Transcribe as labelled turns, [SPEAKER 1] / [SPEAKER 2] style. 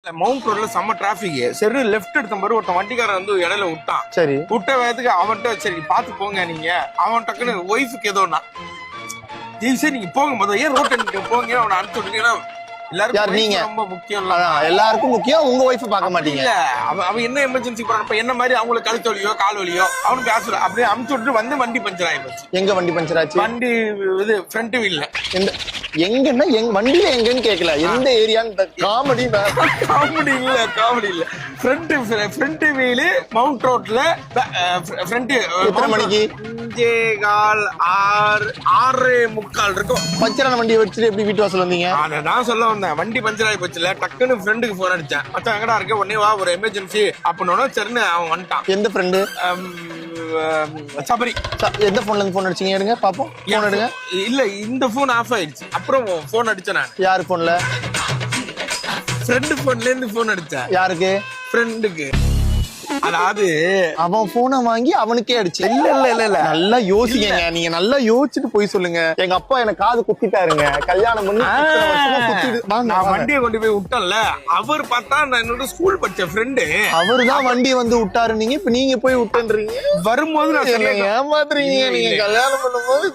[SPEAKER 1] Mount ரோட்ல செம்ம traffic. சரி லெஃப்ட் எடுத்த மாதிரி ஒருத்தன் வண்டிக்காரன் வந்து இடையில விட்டான்.
[SPEAKER 2] சரி
[SPEAKER 1] விட்ட வேகத்துக்கு அவன்கிட்ட சரி பாத்து போங்க நீங்க. அவன் டக்குன்னு ஒய்ஃபுக்கு ஏதோனா சரி நீங்க போங்க முதல்ல ஏன் ரோட் போங்க அவனை அனுப்பிச்சு விட்டீங்கன்னா எல்லாருக்கும்
[SPEAKER 2] நீங்க
[SPEAKER 1] ரொம்ப முக்கியம்.
[SPEAKER 2] எல்லாருக்கும் முக்கியம். உங்க ஒய்ஃப் பார்க்க மாட்டீங்க.
[SPEAKER 1] இல்ல அவன் என்ன எமர்ஜென்சி போறான் என்ன மாதிரி அவங்களுக்கு கழுத்து வலியோ கால் வலியோ அவனு பேசல அப்படியே அமுச்சு விட்டு வந்து வண்டி பஞ்சர் ஆகி போச்சு.
[SPEAKER 2] எங்க வண்டி பஞ்சர் ஆச்சு?
[SPEAKER 1] வண்டி இது ஃப்ரண்ட் வீல்ல.
[SPEAKER 2] எங்கன்னா எங்க வண்டியில எங்கன்னு கேட்கல, எந்த ஏரியான்னு. காமெடி
[SPEAKER 1] காமெடி இல்ல ஃப்ரண்ட் வீல் மவுண்ட் ரோட்ல ஃப்ரண்ட்.
[SPEAKER 2] எத்தனை மணிக்கு?
[SPEAKER 1] 5:45 இருக்கும்.
[SPEAKER 2] பஞ்சரான வண்டியை வச்சுட்டு எப்படி வீட்டு வாசல் வந்தீங்க?
[SPEAKER 1] நான் சொல்ல வந்தேன் வண்டி பஞ்சர் ஆகி போச்சுல. டக்குன்னு ஃப்ரெண்டுக்கு போன் அடிச்சேன். மச்சான் எங்கடா இருக்க உடனே வா ஒரு எமர்ஜென்சி அப்படின்னு சரின்னு அவன் வந்துட்டான்.
[SPEAKER 2] எந்த ஃப்ரெண்டு?
[SPEAKER 1] சபரி.
[SPEAKER 2] எந்த போன்ல இருந்து போன் அடிச்சீங்க? எடுங்க பாப்போம். போன் எடுங்க.
[SPEAKER 1] இல்ல இந்த போன் ஆஃப் ஆயிடுச்சு. அப்புறம் போன் அடிச்சேன் நான்.
[SPEAKER 2] யாரு போன்ல?
[SPEAKER 1] ஃப்ரெண்டு போன்ல இருந்து போன் அடிச்சேன்.
[SPEAKER 2] யாருக்கு?
[SPEAKER 1] ஃப்ரெண்டுக்கு. அதாவது
[SPEAKER 2] அவன் போனை வாங்கி அவனுக்கே அடிச்சு. இல்ல நல்லா யோசிங்க. நீங்க நல்லா யோசிச்சுட்டு போய் சொல்லுங்க. எங்க அப்பா எனக்கு காது குத்திட்டாருங்க, கல்யாணம் பண்ணி
[SPEAKER 1] நான் வண்டியை கொண்டு போய் விட்டேன்ல. அவர் பார்த்தா நான் என்னோட ஸ்கூல் படிச்ச ஃப்ரெண்டு.
[SPEAKER 2] அவருதான் வண்டி வந்து விட்டாரு. நீங்க இப்ப நீங்க போய் விட்டுறீங்க.
[SPEAKER 1] வரும்போது நான்
[SPEAKER 2] ஏமாத்துறீங்க. நீங்க கல்யாணம் பண்ணும்போது